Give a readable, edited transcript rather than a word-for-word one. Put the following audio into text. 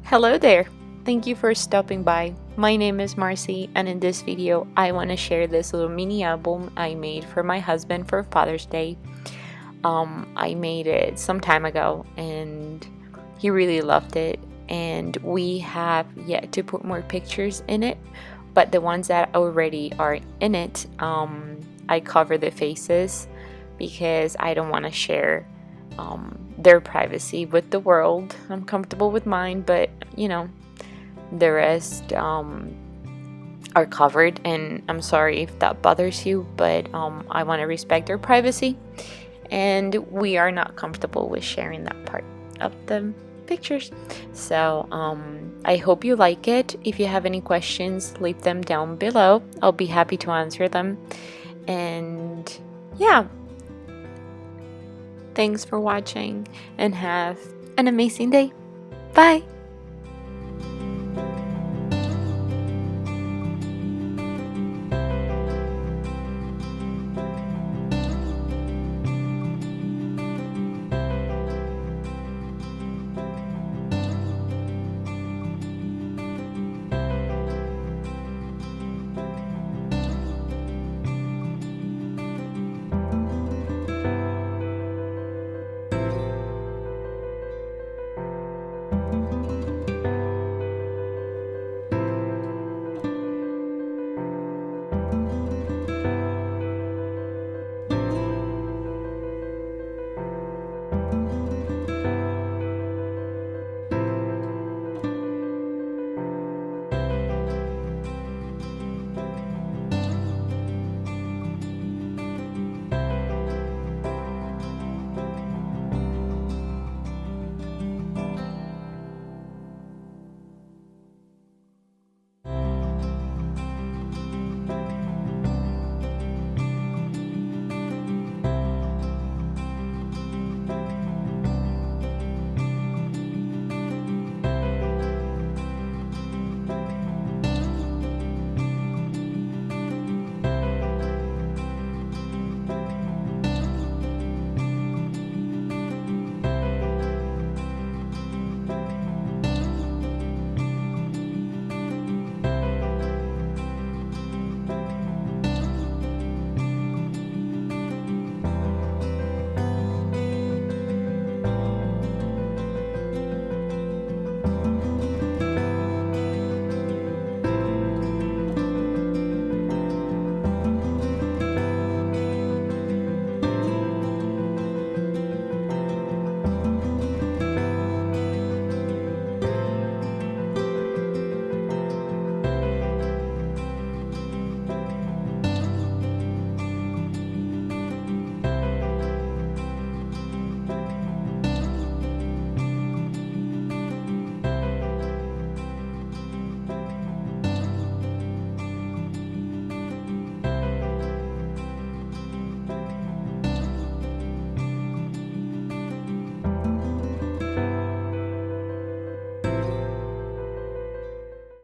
Hello there! Thank you for stopping by. My name is Marcy, and in this video I want to share this little mini album I made for my husband for Father's Day. I made it some time ago and he really loved it, and we have yet to put more pictures in it, but the ones that already are in it, I cover the faces because I don't want to share their privacy with the world. I'm comfortable with mine, but the rest are covered, and I'm sorry if that bothers you, but I want to respect their privacy, and we are not comfortable with sharing that part of the pictures. So I hope you like it. If you have any questions, leave them down below. I'll be happy to answer them. And yeah, thanks for watching and have an amazing day. Bye.